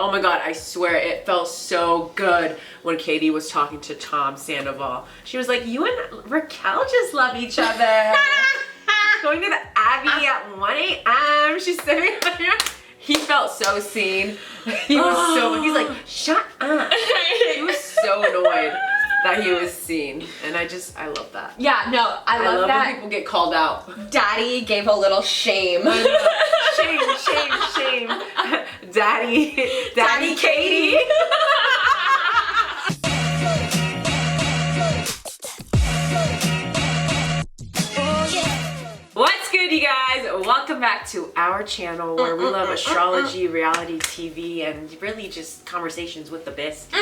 Oh my God, I swear it felt so good when Katie was talking to Tom Sandoval. She was like, you and Raquel just love each other. Going to the Abbey at 1 a.m. She's sitting there. He felt so seen. He was so, he's like, shut up. He was so annoyed that he was seen. And I love that. Yeah, no, I love that when people get called out. Daddy gave a little shame. Shame. Daddy Katie. What's good, you guys? Welcome back to our channel where we love astrology, reality TV, and really just conversations with the best.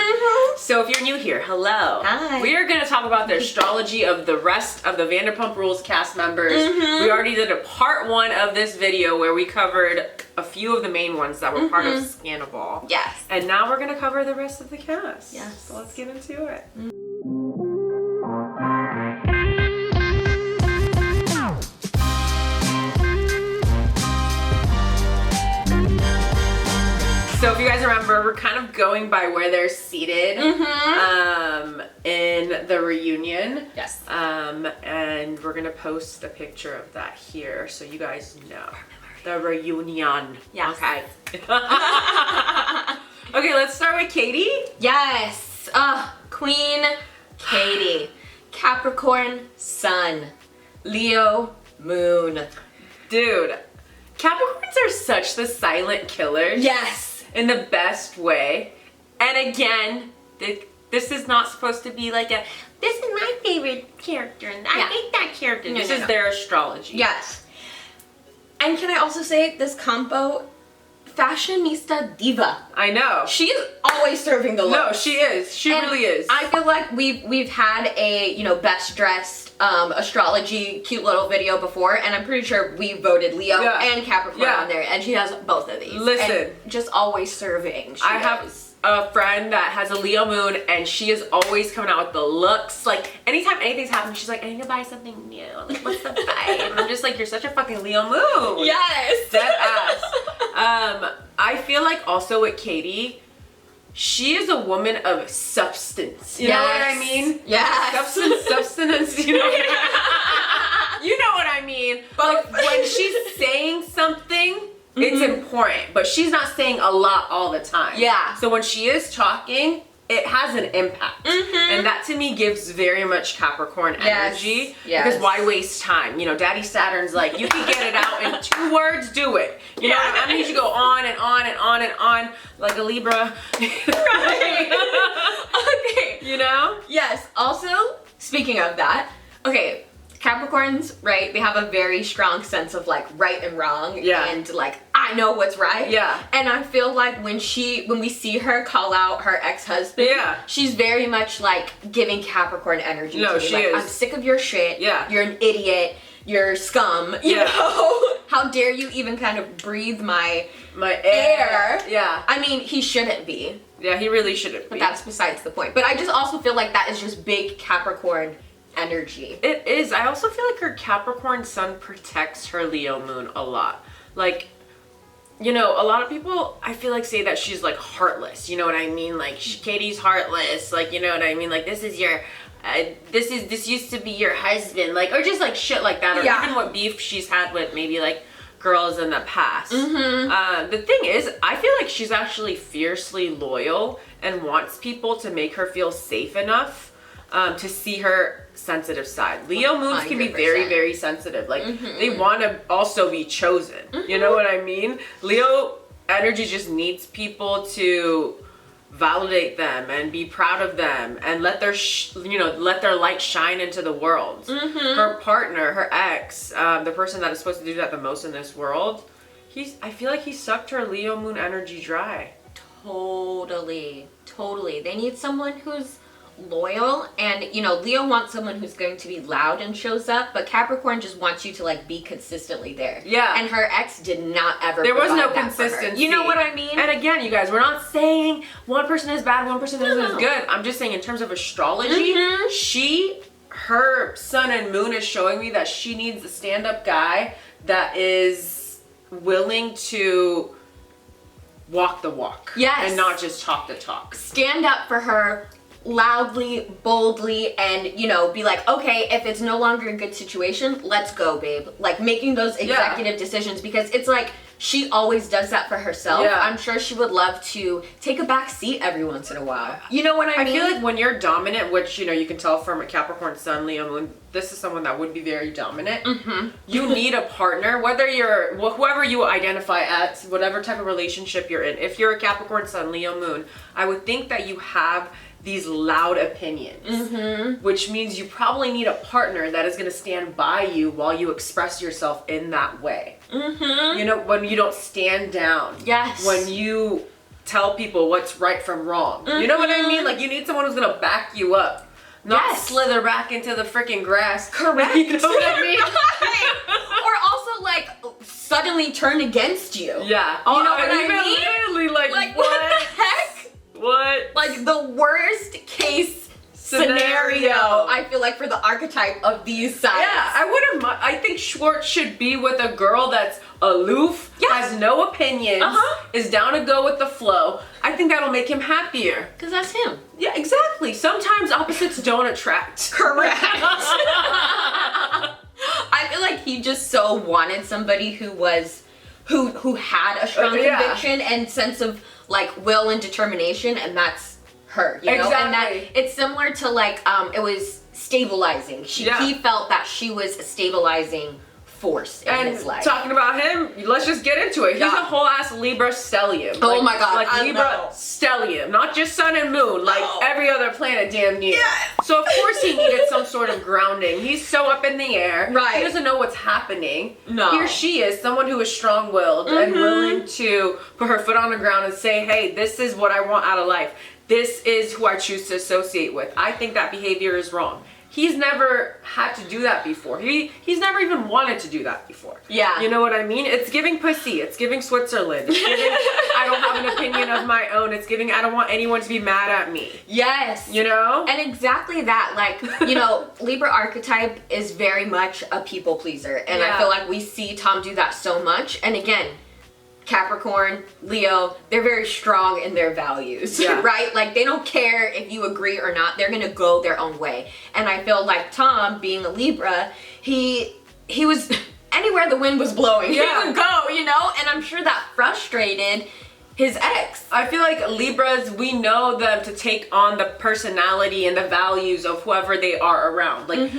So if you're new here, hello. Hi. We are going to talk about the astrology of the rest of the Vanderpump Rules cast members. We already did a part 1 of this video where we covered a few of the main ones that were part of Scandal. Yes. And now we're going to cover the rest of the cast. Yes. So let's get into it. So if you guys remember, we're kind of going by where they're seated in the reunion. Yes. And we're gonna post a picture of that here so you guys know. The reunion. Yes. Okay. Okay, let's start with Katie. Yes. Queen Katie. Capricorn Sun. Leo Moon. Dude, Capricorns are such the silent killers. Yes. In the best way. And again, this is not supposed to be like this is my favorite character and I hate that character. This is their astrology. Yes. And can I also say this combo, fashionista diva. I know. She's always serving the look. No, she is. She really is. I feel like we've had a, best dressed astrology cute little video before, and I'm pretty sure we voted Leo and Capricorn on there, and she has both of these. Listen. And just always serving. I have a friend that has a Leo moon, and she is always coming out with the looks. Like, anytime anything's happening, she's like, I need to buy something new. Like, what's the vibe? And I'm just like, you're such a fucking Leo moon. Yes. Dead ass. I feel like also with Katie, she is a woman of substance. You know what I mean? Yeah. Substance, you know? You know what I mean? But like, when she's saying something, it's important, but she's not saying a lot all the time. Yeah. So when she is talking, it has an impact. And that to me gives very much Capricorn energy. Yes. Because why waste time? You know, Daddy Saturn's like, you can get it out in 2 words, do it. You know, I need you to go on and on and on and on like a Libra. Right. Okay. You know? Yes. Also, speaking of that, okay, Capricorns, right, they have a very strong sense of like right and wrong. Yeah. And like, I know what's right. Yeah. And I feel like when we see her call out her ex-husband, she's very much like giving Capricorn energy. No, to me. she like, is. I'm sick of your shit. Yeah. You're an idiot. You're scum. You know? How dare you even kind of breathe my air? Yeah. I mean, he shouldn't be. Yeah, he really shouldn't be. But that's besides the point. But I just also feel like that is just big Capricorn energy. It is. I also feel like her Capricorn sun protects her Leo moon a lot. Like, you know, a lot of people, I feel like, say that she's like heartless. You know what I mean? Like, Katie's heartless. Like, you know what I mean? Like, this is your, this used to be your husband. Like, or just like shit like that. Or even what beef she's had with maybe like girls in the past. The thing is, I feel like she's actually fiercely loyal and wants people to make her feel safe enough to see her sensitive side. Leo moons can be very, very sensitive. Like, they want to also be chosen. You know what I mean? Leo energy just needs people to validate them and be proud of them and let their let their light shine into the world. Her partner, her ex, the person that is supposed to do that the most in this world, I feel like he sucked her Leo moon energy dry. Totally. They need someone who's loyal, and Leo wants someone who's going to be loud and shows up, but Capricorn just wants you to like be consistently there. Yeah. And her ex did not ever. There was no consistency. You know what I mean? And again, you guys, we're not saying one person is bad, one person is good. I'm just saying in terms of astrology, her sun and moon is showing me that she needs a stand-up guy that is willing to walk the walk. Yes. And not just talk the talk. Stand up for her loudly, boldly, and, you know, be like, okay, if it's no longer a good situation, let's go, babe. Like, making those executive decisions, because it's like, she always does that for herself. Yeah. I'm sure she would love to take a back seat every once in a while. You know what I mean? I feel like when you're dominant, which, you know, you can tell from a Capricorn Sun, Leo Moon, this is someone that would be very dominant. Mm-hmm. You need a partner, whether you're, whoever you identify as, whatever type of relationship you're in. If you're a Capricorn Sun, Leo Moon, I would think that you have these loud opinions, which means you probably need a partner that is going to stand by you while you express yourself in that way. You know, when you don't stand down. Yes. When you tell people what's right from wrong. You know what I mean? Like, you need someone who's going to back you up. Not slither back into the freaking grass. Correct. You know what I mean? Or also, like, suddenly turn against you. Yeah. You know what I mean? Literally, like what the heck? What? Like, the worst case scenario, I feel like, for the archetype of these signs. Yeah, I think Schwartz should be with a girl that's aloof, has no opinions, is down to go with the flow. I think that'll make him happier. Because that's him. Yeah, exactly. Sometimes opposites don't attract. Correct. I feel like he just so wanted somebody who was, who had a strong conviction and sense of, like, will and determination, and that's her, you know? Exactly. And that it's similar to, like, it was stabilizing. He felt that she was a stabilizing force in his life. Talking about him, let's just get into it. He's a whole ass Libra stellium. Oh my god, like Libra stellium, not just sun and moon, like every other planet damn near. So of course he needed some sort of grounding. He's so up in the air. He doesn't know what's happening. Here she is, someone who is strong-willed and willing to put her foot on the ground and say, hey, this is what I want out of life. This is who I choose to associate with. I think that behavior is wrong. He's never had to do that before. He's never even wanted to do that before. Yeah. You know what I mean? It's giving pussy. It's giving Switzerland. It's giving, I don't have an opinion of my own. It's giving, I don't want anyone to be mad at me. Yes. You know? And exactly that. Like, you know, Libra archetype is very much a people pleaser. And I feel like we see Tom do that so much. And again, Capricorn, Leo, they're very strong in their values, right? Like, they don't care if you agree or not. They're gonna go their own way. And I feel like Tom, being a Libra, he was anywhere the wind was blowing, he would go, you know? And I'm sure that frustrated his ex. I feel like Libras, we know them to take on the personality and the values of whoever they are around. Like,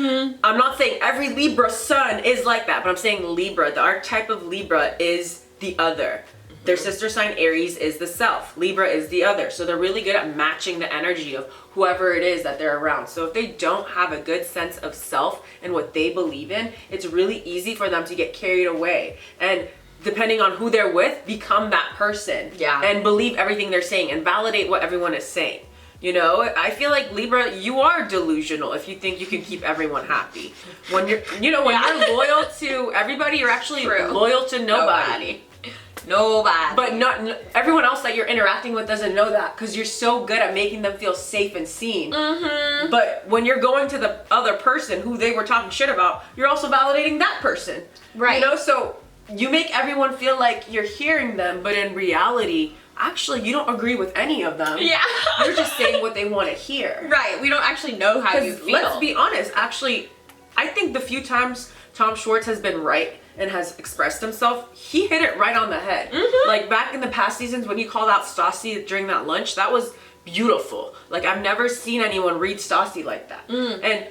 I'm not saying every Libra sun is like that, but I'm saying Libra, the archetype of Libra is the other. Their sister sign Aries is the self. Libra is the other. So they're really good at matching the energy of whoever it is that they're around. So if they don't have a good sense of self and what they believe in, it's really easy for them to get carried away. And depending on who they're with, become that person. And believe everything they're saying and validate what everyone is saying. You know, I feel like Libra, you are delusional if you think you can keep everyone happy. When you're, you know, when you're loyal to everybody, you're actually loyal to nobody. But not everyone else that you're interacting with doesn't know that because you're so good at making them feel safe and seen. But when you're going to the other person who they were talking shit about, you're also validating that person. You know, so you make everyone feel like you're hearing them, but in reality, actually, you don't agree with any of them. You're just saying what they want to hear. We don't actually know how you feel. Let's be honest, actually, I think the few times Tom Schwartz has been right and has expressed himself, he hit it right on the head. Like, back in the past seasons when he called out Stassi during that lunch, that was beautiful. Like, I've never seen anyone read Stassi like that. And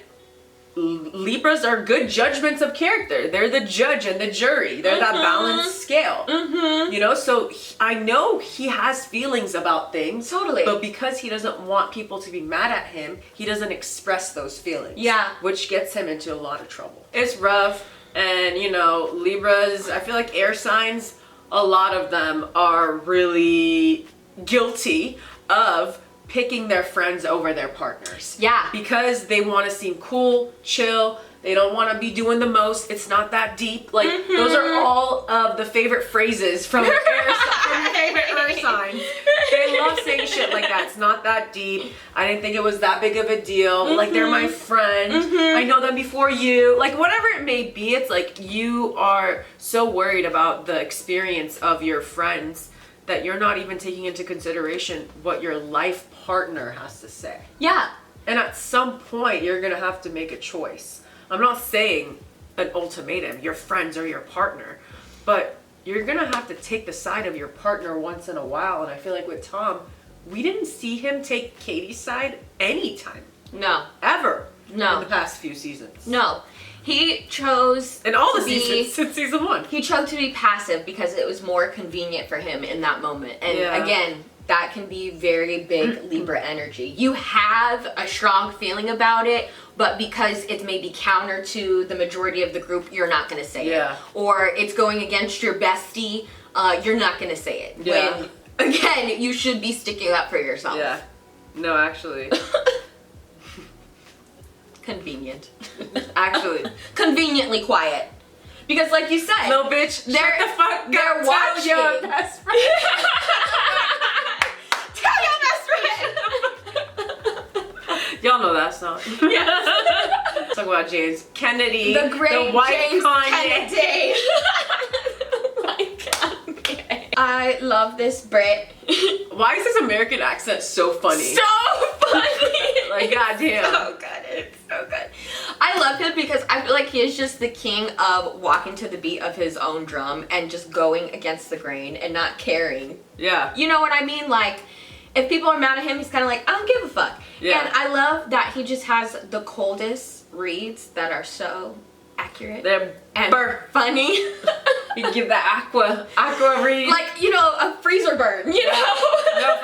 Libras are good judgments of character. They're the judge and the jury. They're that balanced scale. You know, so I know he has feelings about things. But because he doesn't want people to be mad at him, he doesn't express those feelings. Which gets him into a lot of trouble. It's rough. And, you know, Libras, I feel like air signs, a lot of them are really guilty of picking their friends over their partners. Because they want to seem cool, chill. They don't want to be doing the most. It's not that deep. Like, those are all of the favorite phrases from favorite earth signs. They love saying shit like that. It's not that deep. I didn't think it was that big of a deal. Like, they're my friend. I know them before you. Like, whatever it may be, it's like you are so worried about the experience of your friends that you're not even taking into consideration what your life partner has to say. Yeah. And at some point, you're gonna have to make a choice. I'm not saying an ultimatum, your friends or your partner, but you're gonna have to take the side of your partner once in a while. And I feel like with Tom, we didn't see him take Katie's side anytime. No. Ever. No. In the past few seasons. No. He chose in all the seasons since season 1. He chose to be passive because it was more convenient for him in that moment. And again, that can be very big Libra energy. You have a strong feeling about it, but because it's maybe counter to the majority of the group, you're not going to say it. Or it's going against your bestie, you're not going to say it. When, again, you should be sticking up for yourself. Yeah. No, actually. Convenient. Actually. Conveniently quiet. Because like you said, little bitch, shut the fuck up. They're watching. Tell your best friend. Tell your best friend. Y'all know that song. Yes. Let's talk about James Kennedy. The great the white James Kanye. Kennedy. I love this Brit. Why is his American accent so funny? So funny. Like, goddamn. So good. It's so good. I love him because I feel like he is just the king of walking to the beat of his own drum and just going against the grain and not caring. Yeah. You know what I mean? Like, if people are mad at him, he's kind of like, I don't give a fuck. Yeah. And I love that he just has the coldest reads that are so accurate. They're and funny. You give that aqua read. Like, you know, a freezer burn, you know? No,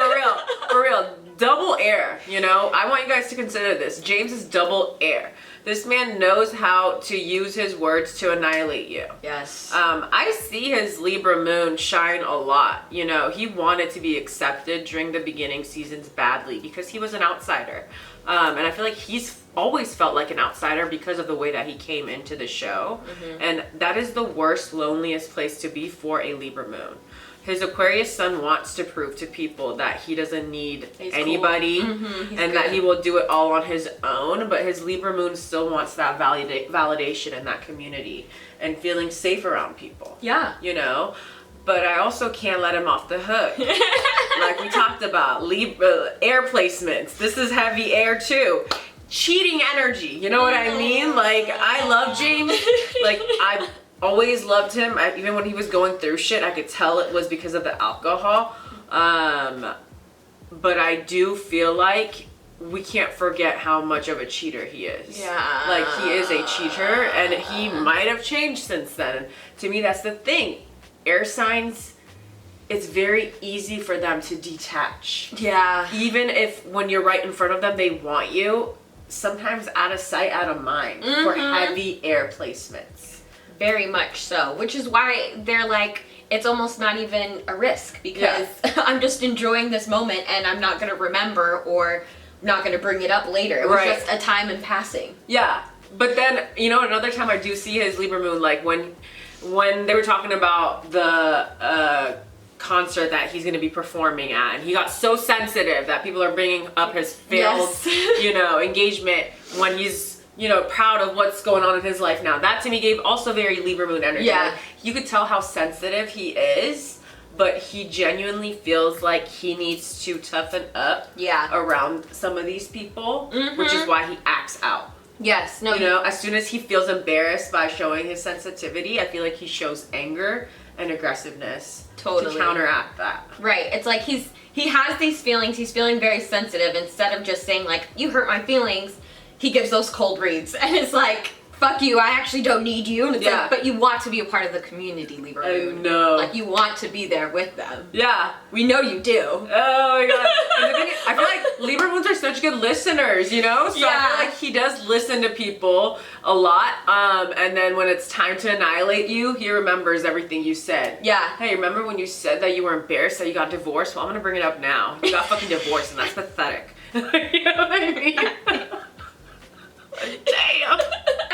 for real. Double air, you know? I want you guys to consider this. James is double air. This man knows how to use his words to annihilate you. Yes. I see his Libra moon shine a lot. You know, he wanted to be accepted during the beginning seasons badly because he was an outsider. And I feel like he's always felt like an outsider because of the way that he came into the show. And that is the worst, loneliest place to be for a Libra moon. His Aquarius sun wants to prove to people that he doesn't need anybody and that he will do it all on his own, but his Libra moon still wants that validation in that community and feeling safe around people. Yeah. You know? But I also can't let him off the hook. Like we talked about, Libra air placements. This is heavy air too. Cheating energy, you know what I mean? Like, I love James. Like, I've always loved him. Even when he was going through shit, I could tell it was because of the alcohol. But I do feel like we can't forget how much of a cheater he is. Yeah. Like, he is a cheater, and he might have changed since then. And to me, that's the thing. Air signs, it's very easy for them to detach. Yeah. Even if when you're right in front of them, they want you, sometimes out of sight, out of mind for heavy air placements. Very much so, which is why they're like, it's almost not even a risk because I'm just enjoying this moment and I'm not going to remember or not going to bring it up later. It was just a time in passing. Yeah. But then, you know, another time I do see his Libra moon, like when they were talking about the concert that he's going to be performing at, and he got so sensitive that people are bringing up his failed, you know, engagement when he's, you know, proud of what's going on in his life now. That to me gave also very Libra moon energy. Yeah. Like, you could tell how sensitive he is, but he genuinely feels like he needs to toughen up around some of these people, which is why he acts out. Yes, no, you know, as soon as he feels embarrassed by showing his sensitivity, I feel like he shows anger and aggressiveness to counteract that. Right. It's like he has these feelings, he's feeling very sensitive. Instead of just saying like, you hurt my feelings, he gives those cold reads. And it's like, fuck you, I actually don't need you. And it's like, but you want to be a part of the community, Libra moon. I know. Like, you want to be there with them. Yeah. We know you do. Oh my god. I feel like Libra moons are such good listeners, you know? So I feel like he does listen to people a lot. And then when it's time to annihilate you, he remembers everything you said. Yeah. Hey, remember when you said that you were embarrassed that you got divorced? Well, I'm gonna bring it up now. You got fucking divorced and that's pathetic. You know what I mean? Damn.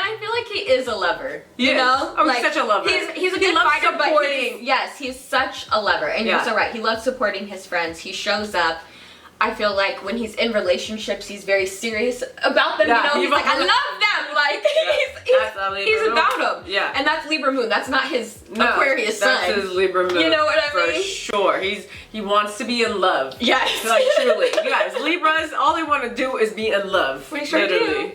I feel like he is a lover. You know? Oh, like, he's such a lover. He's a good fighter, but he's such a lover. And you're so right. He loves supporting his friends. He shows up. I feel like when he's in relationships, he's very serious about them. Yeah, he's like, I love them. Like he's about them. Yeah, and that's Libra moon. That's not his Aquarius sun. That's his Libra moon. You know what I mean? For sure. He wants to be in love. Yes, like truly. Guys, Libras, all they want to do is be in love. We sure do.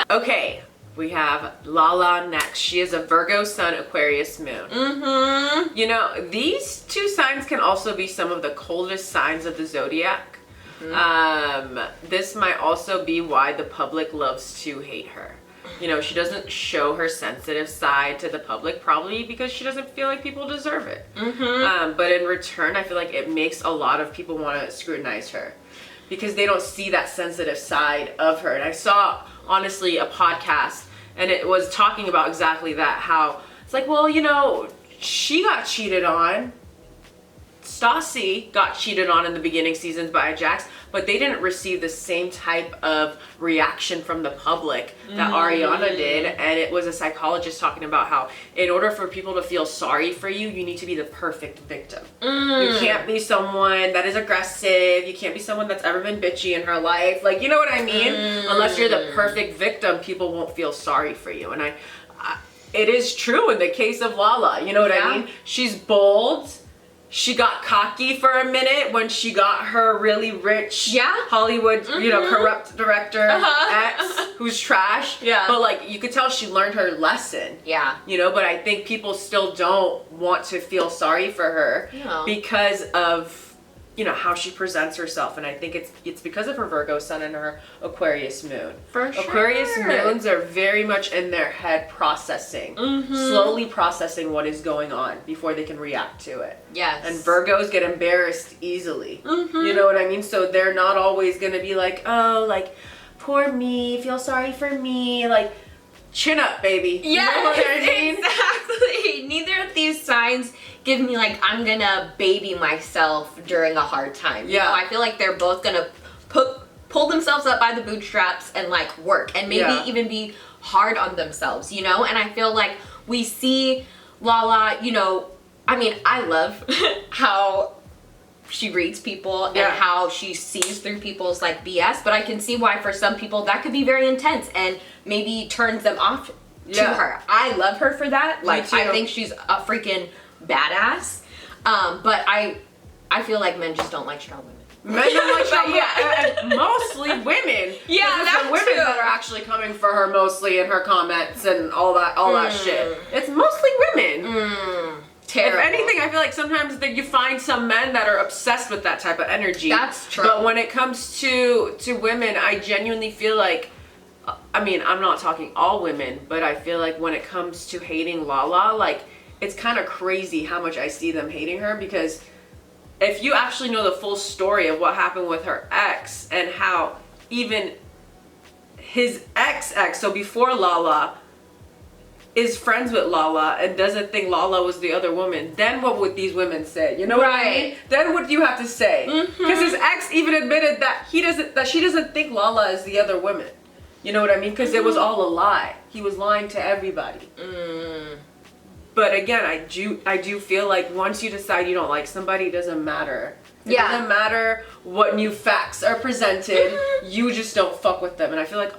Okay. We have Lala next. She is a Virgo sun, Aquarius moon. Mm-hmm. You know, these two signs can also be some of the coldest signs of the zodiac. Mm-hmm. This might also be why the public loves to hate her. You know, she doesn't show her sensitive side to the public, probably because she doesn't feel like people deserve it. Mm-hmm. But in return, I feel like it makes a lot of people want to scrutinize her because they don't see that sensitive side of her. And I saw, honestly, a podcast, and it was talking about exactly that, how it's like, well, you know, she got cheated on. Stassi got cheated on in the beginning seasons by Jax, but they didn't receive the same type of reaction from the public that Ariana did. And it was a psychologist talking about how in order for people to feel sorry for you, you need to be the perfect victim. You can't be someone that is aggressive. You can't be someone that's ever been bitchy in her life. Like, you know what I mean? Unless you're the perfect victim, people won't feel sorry for you. And it is true in the case of Lala. You know what I mean? She's bold. She got cocky for a minute when she got her really rich Hollywood, you know, corrupt director ex who's trash. Yeah. But like, you could tell she learned her lesson. Yeah. You know, but I think people still don't want to feel sorry for her because of, you know, how she presents herself. And I think it's because of her Virgo sun and her Aquarius moon. For sure. Aquarius moons are very much in their head processing, slowly processing what is going on before they can react to it. Yes. And Virgos get embarrassed easily. You know what I mean? So they're not always going to be like, oh, like, poor me, feel sorry for me. Like, chin up, baby. Yeah, you know what I mean? Exactly. Neither of these signs give me like, I'm gonna baby myself during a hard time. You know, I feel like they're both gonna pull themselves up by the bootstraps and like work and maybe even be hard on themselves, you know? And I feel like we see Lala, you know, I mean, I love how she reads people and how she sees through people's like BS, but I can see why for some people that could be very intense and maybe turns them off to her. I love her for that. Like, I think she's a freaking badass. But I feel like men just don't like strong women. Men don't like strong women. And mostly women. Yeah, that's the women that are actually coming for her mostly in her comments and all that shit. It's mostly women. Terrible. If anything, I feel like sometimes that you find some men that are obsessed with that type of energy. That's true. But when it comes to women, I genuinely feel like, I mean, I'm not talking all women, but I feel like when it comes to hating Lala, like, it's kind of crazy how much I see them hating her, because if you actually know the full story of what happened with her ex and how even his ex, so before Lala, is friends with Lala and doesn't think Lala was the other woman, then what would these women say? You know what I mean? Then what do you have to say? Because his ex even admitted that she doesn't think Lala is the other woman. You know what I mean? Because it was all a lie. He was lying to everybody. But again, I do feel like once you decide you don't like somebody, it doesn't matter. It doesn't matter what new facts are presented. You just don't fuck with them. And I feel like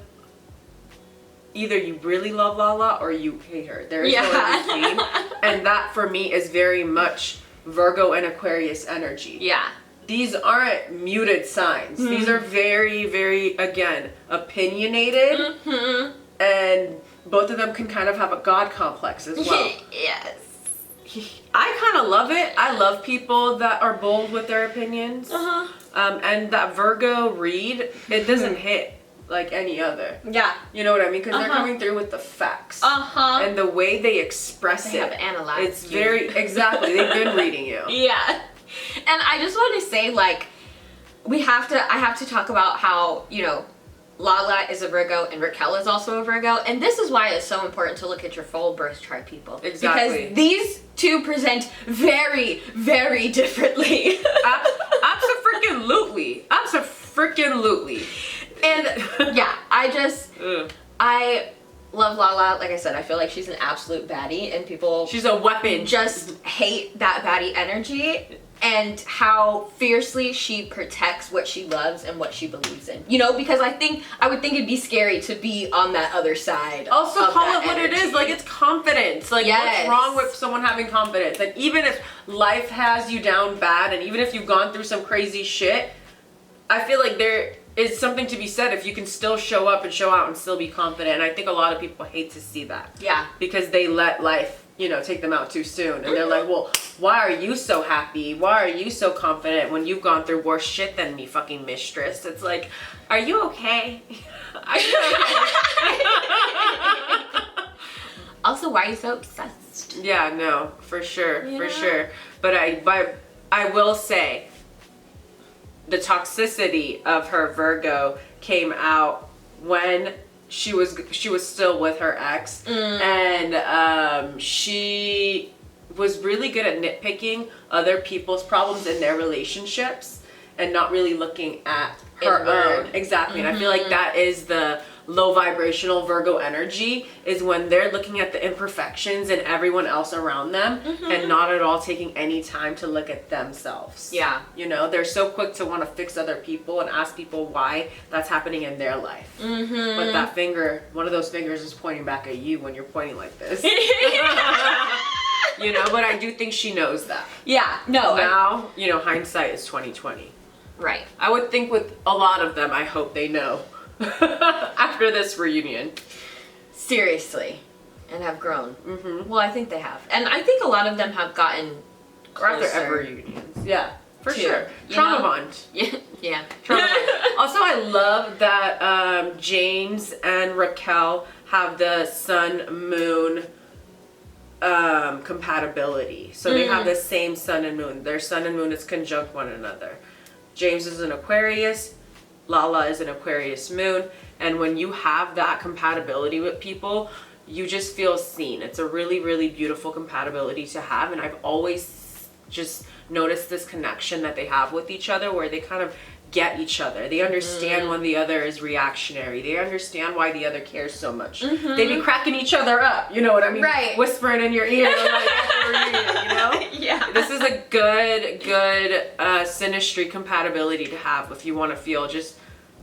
either you really love Lala or you hate her. There is no in between. And that for me is very much Virgo and Aquarius energy. Yeah. These aren't muted signs. These are very, very, again, opinionated. And both of them can kind of have a God complex as well. Yes. I kind of love it. I love people that are bold with their opinions. And that Virgo read, it doesn't hit like any other. Yeah. You know what I mean? Because they're coming through with the facts. And the way they express they have analyzed it's very, exactly, they've been reading you. Yeah. And I just want to say, like, I have to talk about how, you know, Lala is a Virgo and Raquel is also a Virgo. And this is why it's so important to look at your full birth chart, people. Exactly. Because these two present very, very differently. Abso-freaking-lutely. Abso-freaking-lutely. And yeah, I love Lala. Like I said, I feel like she's an absolute baddie and people... She's a weapon. Just hate that baddie energy. and how fiercely she protects what she loves and what she believes in. You know, because I would think it'd be scary to be on that other side. Also, call it what it is. Like, it's confidence. Like, what's wrong with someone having confidence? Like, even if life has you down bad, and even if you've gone through some crazy shit, I feel like there is something to be said if you can still show up and show out and still be confident. And I think a lot of people hate to see that. Yeah. Because they let life, you know, take them out too soon. And they're like, well, why are you so happy? Why are you so confident when you've gone through worse shit than me, fucking mistress? It's like, are you okay? Are you okay? Also, why are you so obsessed? Yeah, no, for sure, for sure. But I will say, the toxicity of her Virgo came out when she was still with her ex, and she was really good at nitpicking other people's problems in their relationships and not really looking at her own. Exactly. And I feel like that is the low vibrational Virgo energy, is when they're looking at the imperfections in everyone else around them and not at all taking any time to look at themselves. Yeah. You know, they're so quick to want to fix other people and ask people why that's happening in their life. But that finger, one of those fingers is pointing back at you when you're pointing like this. You know, but I do think she knows that. Yeah. No. Now, you know, hindsight is 20/20. Right. I would think with a lot of them, I hope they know. After this reunion. Seriously. And have grown. Well, I think they have. And I think a lot of them have gotten closer. After every reunions. Yeah, for sure. Trauma bond. Yeah. Trauma bond. Also, I love that James and Raquel have the sun-moon compatibility. So they have the same sun and moon. Their sun and moon is conjunct one another. James is an Aquarius. Lala is an Aquarius moon, and when you have that compatibility with people, you just feel seen. It's a really, really beautiful compatibility to have, and I've always just noticed this connection that they have with each other, where they kind of get each other. They understand when the other is reactionary. They understand why the other cares so much. They be cracking each other up, you know what I mean? Right. Whispering in your ear, like, you know? Yeah. This is a good synastry compatibility to have if you want to feel just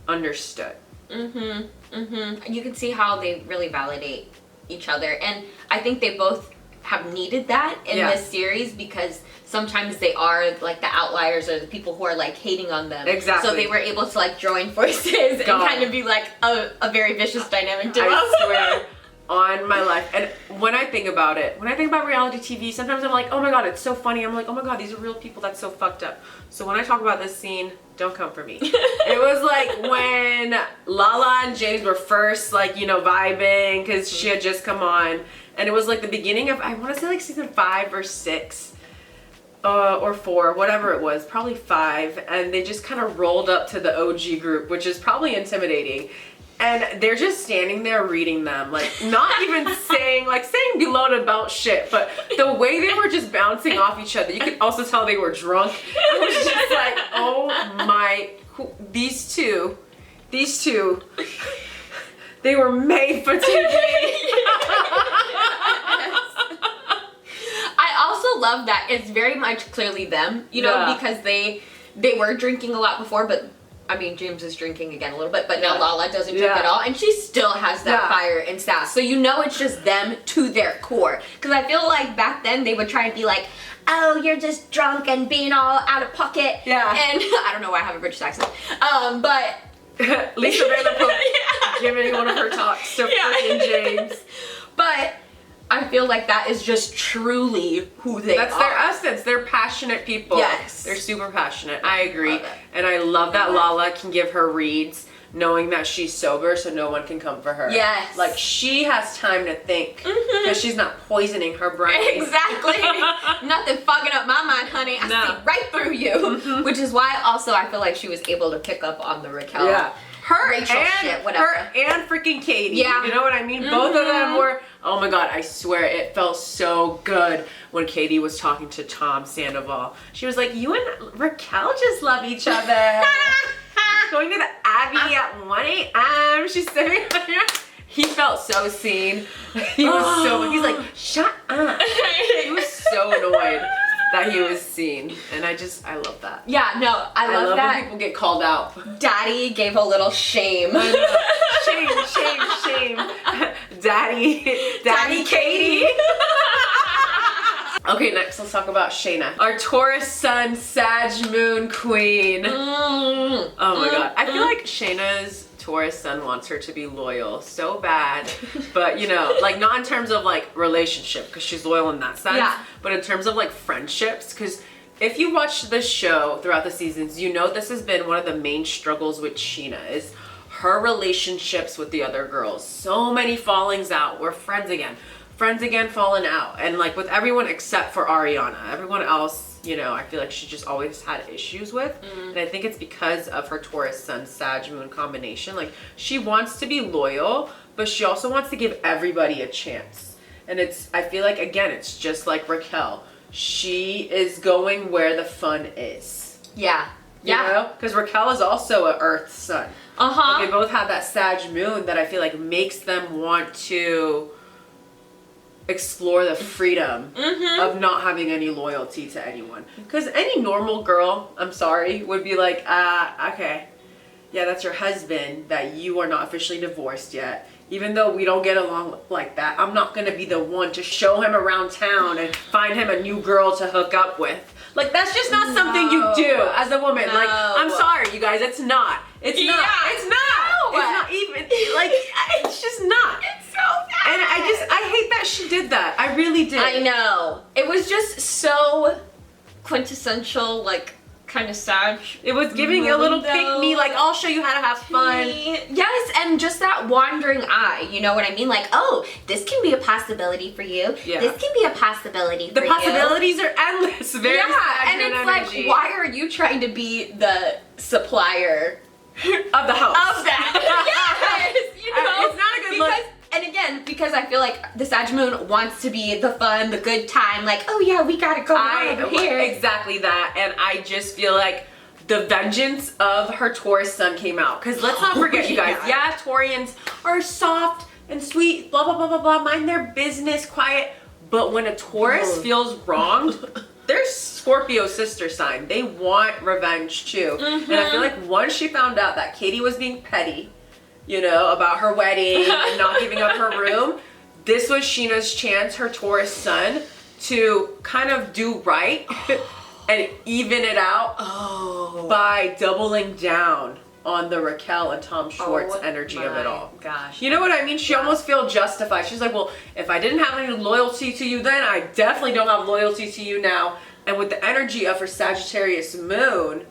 understood. You can see how they really validate each other, and I think they both have needed that in this series, because sometimes they are like the outliers or the people who are like hating on them. Exactly. So they were able to like join forces and kind of be like a very vicious dynamic duo. I swear on my life. And when I think about it, when I think about reality TV, sometimes I'm like, oh my god, it's so funny. I'm like, oh my god, these are real people. That's so fucked up. So when I talk about this scene, don't come for me. It was like when Lala and James were first, like, you know, vibing, because she had just come on. And it was like the beginning of, I want to say like season 5 or 6. Or 4, whatever it was, probably 5, and they just kind of rolled up to the OG group, which is probably intimidating. And they're just standing there reading them, like not even saying below the belt shit, but the way they were just bouncing off each other, you could also tell they were drunk. I was just like, oh my, these two, they were made for TV. I also love that it's very much clearly them, you know, because they were drinking a lot before, but I mean, James is drinking again a little bit, but now Lala doesn't drink at all, and she still has that fire and sass. So you know it's just them to their core. Because I feel like back then they would try and be like, oh, you're just drunk and being all out of pocket. Yeah. And I don't know why I have a British accent. But Lisa Vanderpump giving one of her talks to freaking James. But I feel like that is just truly who they are. That's their essence. They're passionate people. Yes. They're super passionate. I agree. And I love that Lala can give her reads knowing that she's sober, so no one can come for her. Yes. Like, she has time to think, because she's not poisoning her brain. Exactly. Nothing fogging up my mind, honey. I see right through you. Which is why also I feel like she was able to pick up on the Raquel. Yeah. Her Rachel and shit, whatever. Her and freaking Katie. Yeah. You know what I mean? Both of them were, oh my god, I swear it felt so good when Katie was talking to Tom Sandoval. She was like, you and Raquel just love each other. Going to the Abbey at 1 a.m. She's sitting there. He felt so seen. He was so, he's like, shut up. He was so annoyed. that he was seen. And I love that. Yeah, no, I love that. When people get called out. Daddy gave a little shame. Shame. Daddy Katie. Okay, next let's talk about Schena. Our Taurus sun, Sag moon queen. Oh my god. I feel like Shena's Taurus sun wants her to be loyal so bad. But you know, like not in terms of like relationship, because she's loyal in that sense. Yeah. But in terms of like friendships, because if you watch this show throughout the seasons, you know this has been one of the main struggles with Schena is her relationships with the other girls. So many fallings out. We're friends again, falling out. And like with everyone except for Ariana, everyone else, you know, I feel like she just always had issues with. And I think it's because of her Taurus sun Sag moon combination. Like she wants to be loyal, but she also wants to give everybody a chance. And I feel like, again, it's just like Raquel. She is going where the fun is. Yeah. You know? Because Raquel is also an earth sun. But they both have that Sag moon that I feel like makes them want to explore the freedom of not having any loyalty to anyone. Because any normal girl, I'm sorry, would be like, okay, yeah, that's your husband that you are not officially divorced yet. Even though we don't get along like that, I'm not going to be the one to show him around town and find him a new girl to hook up with. Like, that's just not something you do as a woman. Like, I'm sorry, you guys, it's not. It's not. It's not even, like, it's just not. It's so bad. And I hate that she did that. I really did. I know. It was just so quintessential, like, kind of sad. It was giving a little pick me, like, I'll show you how to have fun. Yes, and just that wandering eye, you know what I mean? Like, oh, this can be a possibility for you. Yeah. This can be a possibility for you. The possibilities are endless. Very and it's energy. Like, why are you trying to be the supplier of the house? Of that. Yes, you know? It's not a good look. And again, because I feel like the Sag moon wants to be the fun, the good time, like, oh yeah, we gotta go over here. Exactly that. And I just feel like the vengeance of her Taurus sun came out. Because let's not forget, you guys, Taurians are soft and sweet, blah, blah, blah, blah, blah, mind their business, quiet. But when a Taurus feels wronged, they're Scorpio sister sign. They want revenge too. And I feel like once she found out that Katie was being petty, you know, about her wedding and not giving up her room, this was Schena's chance, her Taurus sun, to kind of do right and even it out by doubling down on the Raquel and Tom Schwartz energy of it all. Gosh. You know what I mean? She almost feels justified. She's like, well, if I didn't have any loyalty to you then, I definitely don't have loyalty to you now. And with the energy of her Sagittarius moon,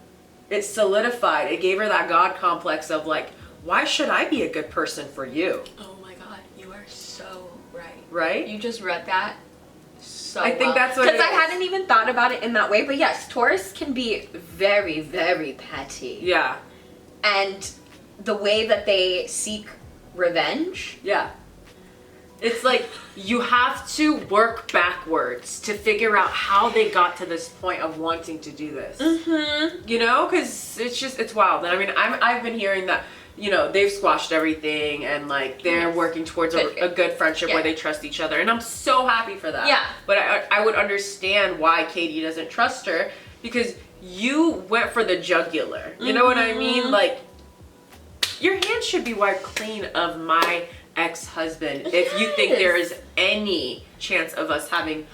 it solidified. It gave her that God complex of like, why should I be a good person for you? Oh my God, you are so right. Right? You just read that so I think that's what it is. Because I hadn't even thought about it in that way, but yes, Taurus can be very, very petty. Yeah. And the way that they seek revenge. Yeah. It's like you have to work backwards to figure out how they got to this point of wanting to do this. You know, because it's wild. And I mean, I've been hearing that, you know, they've squashed everything and like they're working towards a good friendship where they trust each other. And I'm so happy for that. Yeah. But I would understand why Katie doesn't trust her, because you went for the jugular. You know what I mean? Like, your hands should be wiped clean of my ex-husband if you think there is any chance of us having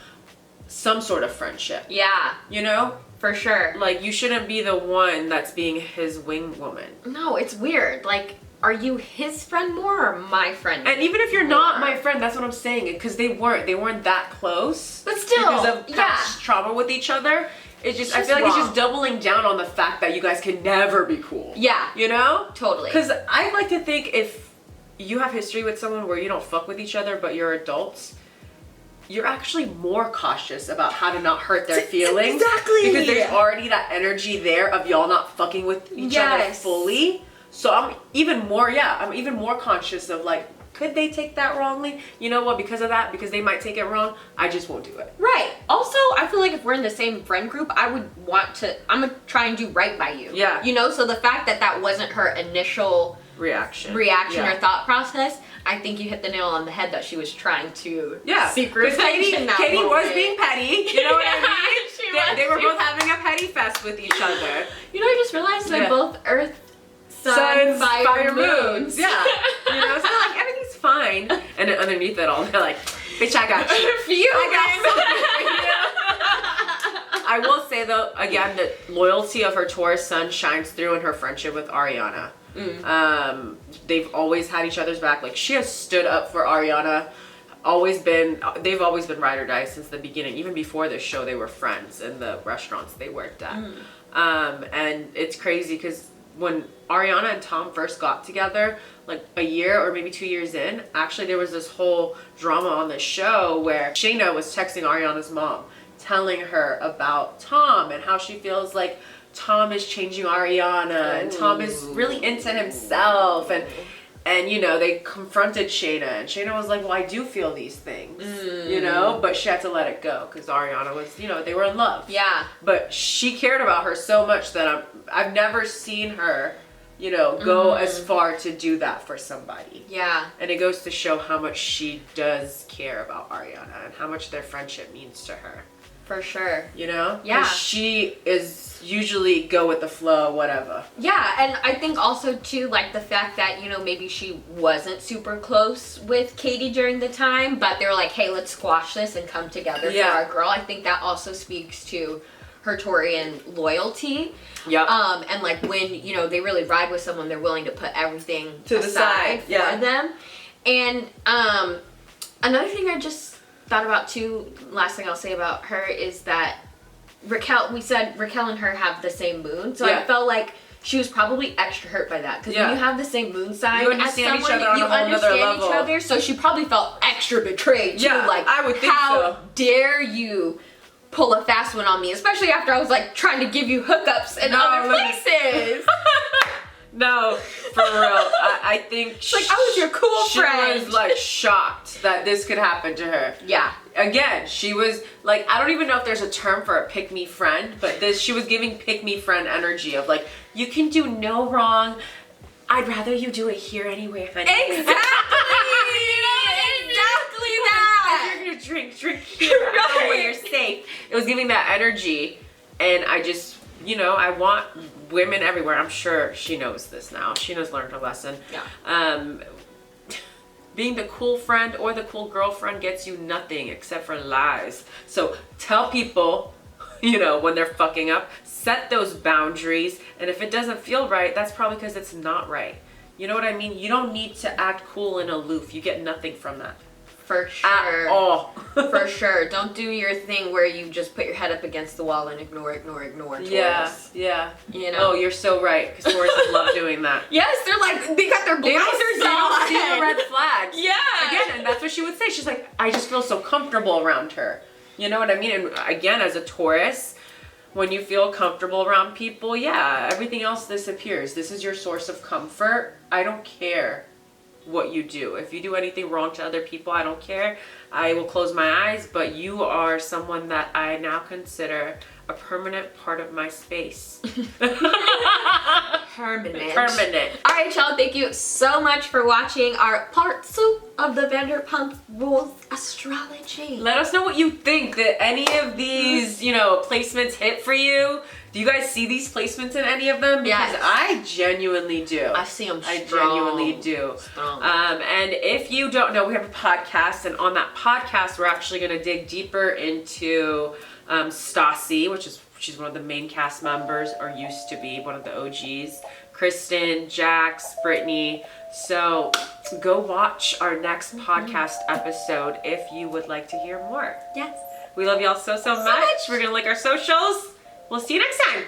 some sort of friendship. Yeah. You know? For sure. Like, you shouldn't be the one that's being his wing woman. No, it's weird. Like, are you his friend more or my friend more? And even if you're not my friend, that's what I'm saying. Because they weren't that close. But still, because of past trauma with each other. I feel like it's just doubling down on the fact that you guys can never be cool. Yeah. You know? Totally. Because I like to think if you have history with someone where you don't fuck with each other, but you're adults, you're actually more cautious about how to not hurt their feelings. Exactly. Because there's already that energy there of y'all not fucking with each other fully. So I'm even more conscious of like, could they take that wrongly? You know what, because of that, because they might take it wrong, I just won't do it. Right. Also, I feel like if we're in the same friend group, I'm gonna try and do right by you. Yeah. You know, so the fact that wasn't her initial reaction or thought process, I think you hit the nail on the head that she was trying to seek revenge. Katie was being petty. You know what I mean? She They were both having a petty fest with each other. You know, I just realized they're both Earth, Sun, fire moons. Yeah. You know, so like everything's fine. And then underneath it all, they're like, bitch, I got you. I will say though, again, the loyalty of her Taurus sun shines through in her friendship with Ariana. They've always had each other's back. Like, she has stood up for Ariana. They've always been ride or die since the beginning. Even before this show, they were friends in the restaurants they worked at. And it's crazy because when Ariana and Tom first got together, like a year or maybe 2 years in, actually there was this whole drama on the show where Schena was texting Ariana's mom, telling her about Tom and how she feels like Tom is changing Ariana and Tom is really into himself, and you know, they confronted Schena and Schena was like, well, I do feel these things, you know, but she had to let it go because Ariana was, you know, they were in love. Yeah. But she cared about her so much that I've never seen her, you know, go as far to do that for somebody. Yeah. And it goes to show how much she does care about Ariana and how much their friendship means to her. For sure. You know? Yeah. She is usually go with the flow, whatever. Yeah, and I think also too, like the fact that, you know, maybe she wasn't super close with Katie during the time, but they were like, hey, let's squash this and come together for our girl. I think that also speaks to her Taurian loyalty. Yeah. And like when, you know, they really ride with someone, they're willing to put everything to the side for them. And another thing I just thought about too, last thing I'll say about her is that we said Raquel and her have the same moon, so I felt like she was probably extra hurt by that because when you have the same moon sign, you understand each other on a whole other level. Each other, so she probably felt extra betrayed too. Yeah, like, I would think how dare you pull a fast one on me, especially after I was like trying to give you hookups in other places. No, for real. I think like I was your cool friend. She was like shocked that this could happen to her. Yeah. Again, she was like, I don't even know if there's a term for a pick me friend, but she was giving pick me friend energy of like, you can do no wrong. I'd rather you do it here anyway, honey. Exactly. Exactly that. If you're gonna drink here. I know where you're safe. It was giving that energy, and I just, you know, I want women everywhere. I'm sure she knows this now. She knows, learned her lesson. Yeah. Being the cool friend or the cool girlfriend gets you nothing except for lies. So tell people, you know, when they're fucking up, set those boundaries. And if it doesn't feel right, that's probably because it's not right. You know what I mean? You don't need to act cool and aloof. You get nothing from that. For sure. At all. For sure. Don't do your thing where you just put your head up against the wall and ignore Taurus. Yeah, yeah. You know? Oh, you're so right. Because Tauruses love doing that. Yes, they're like, they got their blazers on. They don't see the red flags. Yeah. Again, and that's what she would say. She's like, I just feel so comfortable around her. You know what I mean? And again, as a Taurus, when you feel comfortable around people, yeah, everything else disappears. This is your source of comfort. I don't care what you do. If you do anything wrong to other people, I don't care. I will close my eyes, but you are someone that I now consider a permanent part of my space. Permanent. Permanent. All right, y'all. Thank you so much for watching our part 2 of the Vanderpump Rules astrology. Let us know what you think. Did any of these, you know, placements hit for you? Do you guys see these placements in any of them? Because I genuinely do. I see them strong. I genuinely do. And if you don't know, we have a podcast, and on that podcast, we're actually going to dig deeper into Stassi, she's one of the main cast members, or used to be one of the OGs. Kristen, Jax, Brittany. So go watch our next podcast episode if you would like to hear more. Yes. We love y'all so much. We're going to link our socials. We'll see you next time.